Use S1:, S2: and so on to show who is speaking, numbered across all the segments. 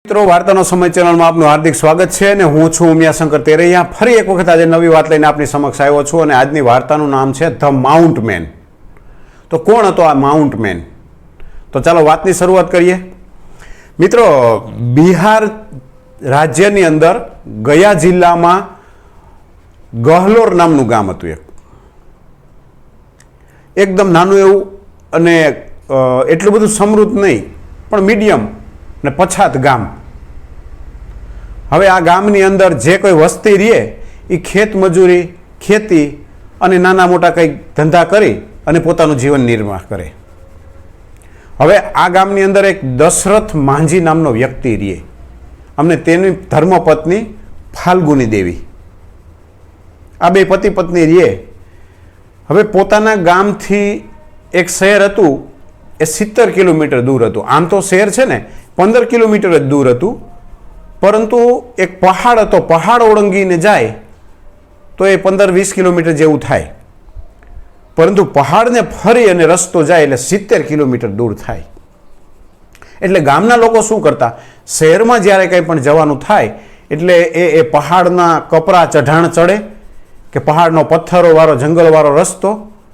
S1: મિત્રો વાર્તાનો સમય ચેનલમાં આપનું હાર્દિક સ્વાગત છે અને હું છું ઉમિયાશંકર તેરૈયા ફરી એક વખત આજે નવી વાત લઈને આપની સમક્ષ આવ્યો છું અને આજની વાર્તાનું નામ છે ધ માઉન્ટ મેન. તો કોણ હતો આ માઉન્ટ મેન? તો ચાલો વાતની શરૂઆત કરીએ. મિત્રો, બિહાર રાજ્યની અંદર ગયા જિલ્લામાં ગહલોર નામનું ગામ હતું. એકદમ નાનું એવું અને એટલું બધું સમૃદ્ધ નહીં પણ મીડિયમ અને પછાત ગામ. હવે આ ગામની અંદર જે કોઈ વસ્તી રહે એ ખેત મજૂરી, ખેતી અને નાના મોટા કંઈક ધંધા કરી અને પોતાનું જીવન નિર્વાહ કરે. હવે આ ગામની અંદર એક દશરથ માંઝી નામનો વ્યક્તિ રહે. અમને તેની ધર્મપત્ની ફાલ્ગુની દેવી, આ બે પતિ પત્ની રહે. હવે પોતાના ગામથી એક શહેર હતું એ 70 કિલોમીટર દૂર હતું. આમ તો શહેર છે ને 15 કિલોમીટર જ દૂર હતું, પરંતુ એક પહાડ હતો, પહાડ ઓળંગીને જાય તો એ 15-20 કિલોમીટર જેવું થાય, પરંતુ પહાડને ફરી અને રસ્તો જાય એટલે 70 કિલોમીટર દૂર થાય. એટલે ગામના લોકો શું કરતા, શહેરમાં જ્યારે કંઈ પણ જવાનું થાય એટલે એ પહાડના કપરા ચઢાણ ચડે કે પહાડનો પથ્થરોવાળો જંગલવાળો રસ્તો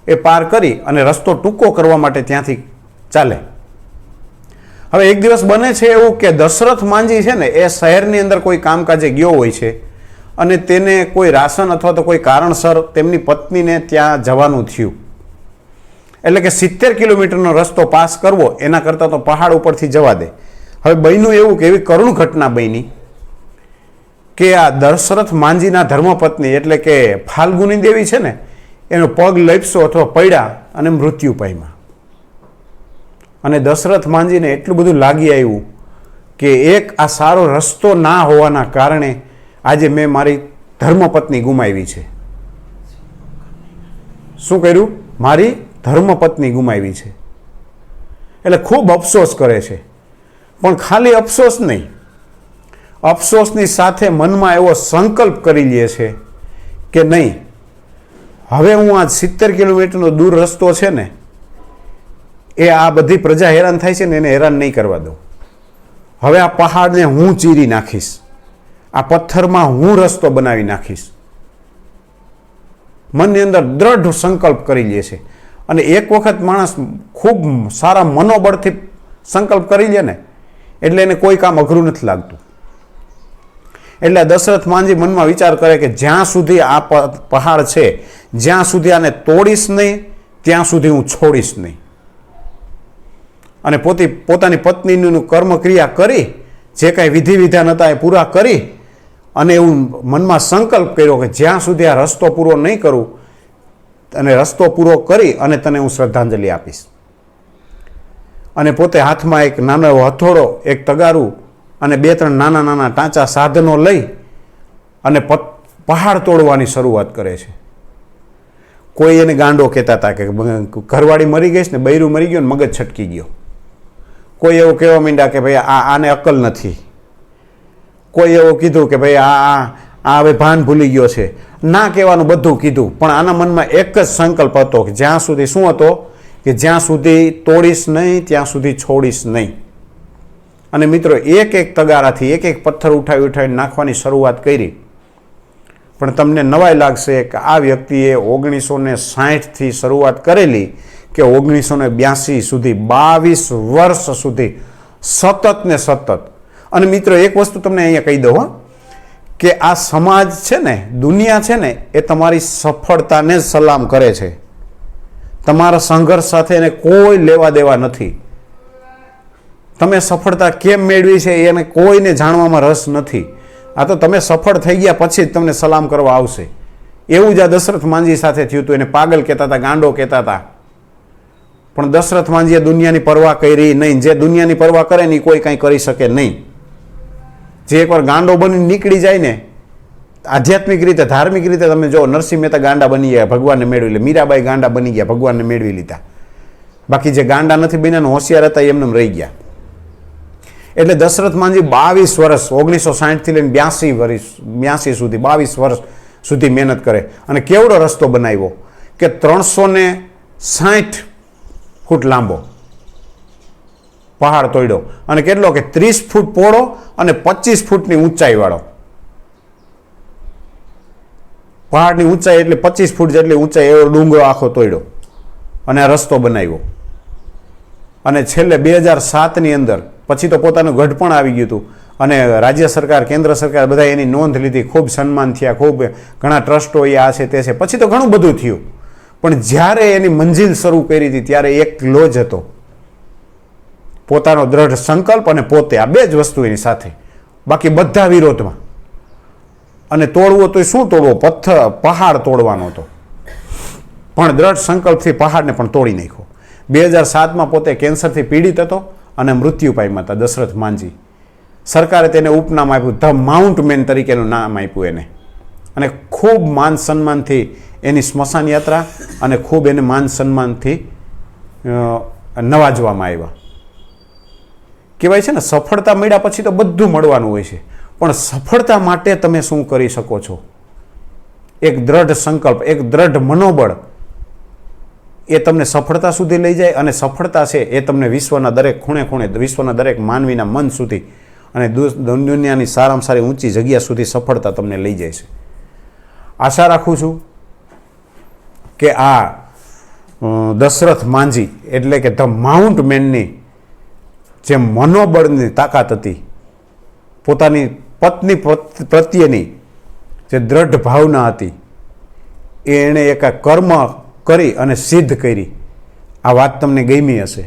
S1: એ પાર કરી અને રસ્તો ટૂંકો કરવા માટે ત્યાંથી ચાલે. હવે એક દિવસ બને છે એવું કે દશરથ માંઝી છે ને એ શહેરની અંદર કોઈ કામકાજે ગયો હોય છે અને તેને કોઈ રાશન અથવા તો કોઈ કારણસર તેમની પત્નીને ત્યાં જવાનું થયું. એટલે કે 70 કિલોમીટરનો રસ્તો પાસ કરવો એના કરતાં તો પહાડ ઉપરથી જવા દે. હવે બન્યું એવું કે એવી કરુણ ઘટના બની કે આ દશરથ માંઝીના ધર્મપત્ની એટલે કે ફાલ્ગુની દેવી છે ને એનો પગ લપસ્યો અથવા પડ્યા અને મૃત્યુ પામ્યા. અને દશરથ માંઝીને એટલું બધું લાગી આવ્યું કે એક આ સારો રસ્તો ના હોવાના કારણે આજે મેં મારી ધર્મપત્ની ગુમાવી છે. શું કર્યું? મારી ધર્મપત્ની ગુમાવી છે. એટલે ખૂબ અફસોસ કરે છે. પણ ખાલી અફસોસ નહીં, અફસોસની સાથે મનમાં એવો સંકલ્પ કરી લે છે કે નહીં, હવે હું આ 70 કિલોમીટરનો દૂર રસ્તો છે ને એ આ બધી પ્રજા હેરાન થાય છે ને એને હેરાન નહીં કરવા દઉં. હવે આ પહાડને હું ચીરી નાખીશ, આ પથ્થરમાં હું રસ્તો બનાવી નાખીશ. મનની અંદર દ્રઢ સંકલ્પ કરી લે છે. અને એક વખત માણસ ખૂબ સારા મનોબળથી સંકલ્પ કરી લે ને એટલે એને કોઈ કામ અઘરું નથી લાગતું. એટલે દશરથ માંઝી મનમાં વિચાર કરે કે જ્યાં સુધી આ પહાડ છે, જ્યાં સુધી આને તોડીશ નહીં ત્યાં સુધી હું છોડીશ નહીં. અને પોતાની પત્નીનું કર્મક્રિયા કરી જે કાંઈ વિધિ વિધાન હતા એ પૂરા કરી અને એવું મનમાં સંકલ્પ કર્યો કે જ્યાં સુધી આ રસ્તો પૂરો નહીં કરું અને રસ્તો પૂરો કરી અને તને હું શ્રદ્ધાંજલિ આપીશ. અને પોતે હાથમાં એક નાનો એવો હથોડો, એક તગારું અને 2-3 નાના નાના ટાંચા સાધનો લઈ અને પહાડ તોડવાની શરૂઆત કરે છે. કોઈ એને ગાંડો કહેતા હતા કે ઘરવાળી મરી ગઈ છે ને બૈરું મરી ગયું ને મગજ છટકી ગયો. કોઈ એવું કહેવા માંડ્યા કે ભાઈ આને અક્કલ નથી. કોઈ એવું કીધું કે ભાઈ આ હવે ભાન ભૂલી ગયો છે. ના કહેવાનું બધું કીધું, પણ આના મનમાં એક જ સંકલ્પ હતો કે જ્યાં સુધી શું હતો કે જ્યાં સુધી તોડીશ નહીં ત્યાં સુધી છોડીશ નહીં. અને મિત્રો, એક તગારાથી એક પથ્થર ઉઠાવી નાખવાની શરૂઆત કરી. પણ તમને નવાઈ લાગશે કે આ વ્યક્તિએ 1960થી શરૂઆત કરેલી કે 1982 સુધી 22 વર્ષ સુધી સતત ને સતત. અને મિત્રો, એક વસ્તુ તમને અહીંયા કહી દઉં કે આ સમાજ છે ને, દુનિયા છે ને, એ તમારી સફળતાને જ સલામ કરે છે. તમારા સંઘર્ષ સાથે એને કોઈ લેવા દેવા નથી. તમે સફળતા કેમ મેળવી છે એને કોઈને જાણવામાં રસ નથી. આ તો તમે સફળ થઈ ગયા પછી જ તમને સલામ કરવા આવશે. એવું જ આ દશરથ માંઝી સાથે થયું હતું. એને પાગલ કહેતા હતા, ગાંડો કહેતા હતા. પણ દશરથ માંઝીએ દુનિયાની પરવા કરી નહીં. જે દુનિયાની પરવા કરે ને એ કોઈ કાંઈ કરી શકે નહીં. જે એકવાર ગાંડો બની નીકળી જાય ને, આધ્યાત્મિક રીતે, ધાર્મિક રીતે તમે જો, નરસિંહ મહેતા ગાંડા બની ગયા, ભગવાનને મેળવી લે. મીરાબાઈ ગાંડા બની ગયા, ભગવાનને મેળવી લીધા. બાકી જે ગાંડા નથી બન્યા, હોશિયાર હતા, એમને રહી ગયા. એટલે દશરથ માંઝી 22 વર્ષ 1960થી લઈને 82 સુધી 22 વર્ષ સુધી મહેનત કરે અને કેવડો રસ્તો બનાવ્યો કે 360 ફૂટ લાંબો. પહાડ તોડ્યો, અને કેટલો કે 30 ફૂટ પહોળો અને 25 ફૂટની ઊંચાઈવાળો પહાડની ઊંચાઈ એટલે 25 ફૂટ જેટલી ઊંચાઈ એવો ડુંગરો આખો તોડ્યો અને આ રસ્તો બનાવ્યો. અને છેલ્લે 2007ની અંદર પછી તો પોતાનું ગઢ પણ આવી ગયું હતું, અને રાજ્ય સરકાર, કેન્દ્ર સરકાર બધા એની નોંધ લીધી, ખૂબ સન્માન થયા, ખૂબ ઘણા ટ્રસ્ટો એ આ છે તે છે, પછી તો ઘણું બધું થયું. પણ જ્યારે એની મંજિલ શરૂ કરી હતી ત્યારે એકલો જ હતો, પોતાનો દ્રઢ સંકલ્પ અને પોતે, આ બે જ વસ્તુ એની સાથે, બાકી બધા વિરોધમાં. અને તોડવો તો શું તોડવો? પહાડ તોડવાનો હતો, પણ દ્રઢ સંકલ્પથી પહાડને પણ તોડી નાખ્યો. 2007માં પોતે કેન્સરથી પીડિત હતો અને મૃત્યુ પામ્યા હતા દશરથ માંઝી. સરકારે તેને ઉપનામ આપ્યું, ધ માઉન્ટ મેન તરીકેનું નામ આપ્યું એને. અને ખૂબ માન સન્માનથી એની સ્મશાન યાત્રા અને ખૂબ એને માન સન્માનથી નવાજવામાં આવ્યા. કહેવાય છે ને, સફળતા મળ્યા પછી તો બધું મળવાનું હોય છે, પણ સફળતા માટે તમે શું કરી શકો છો? એક દ્રઢ સંકલ્પ, એક દ્રઢ મનોબળ, એ તમને સફળતા સુધી લઈ જાય. અને સફળતા છે એ તમને વિશ્વના દરેક ખૂણે ખૂણે, વિશ્વના દરેક માનવીના મન સુધી અને દુનિયાની સારામાં સારી ઊંચી જગ્યા સુધી સફળતા તમને લઈ જાય છે. આશા રાખું છું કે આ દશરથ માંઝી એટલે કે ધ માઉન્ટ મેનની જે મનોબળની તાકાત હતી, પોતાની પત્ની પ્રત્યેની જે દ્રઢ ભાવના હતી, એણે એક કર્મ કરી અને સિદ્ધ કરી. આ વાત તમને ગમી હશે.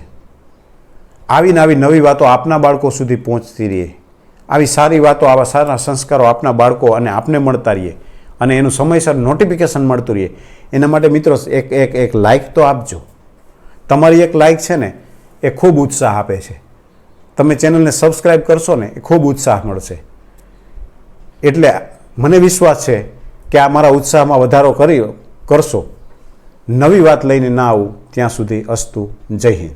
S1: આવીને આવી નવી વાતો આપના બાળકો સુધી પહોંચતી રહીએ, આવી સારી વાતો, આવા સારા સંસ્કારો આપના બાળકો અને આપને મળતા રહીએ, અને એનું સમયસર નોટિફિકેશન મળતું રહીએ. એના માટે મિત્રો એક લાઇક તો આપજો. તમારી એક લાઇક છે ને એ ખૂબ ઉત્સાહ આપે છે. તમે ચેનલને સબસ્ક્રાઈબ કરશો ને એ ખૂબ ઉત્સાહ મળશે. એટલે મને વિશ્વાસ છે કે આ મારા ઉત્સાહમાં વધારો કરશો. નવી વાત લઈને ના આવું ત્યાં સુધી અસ્તુ. જય હિન્દ.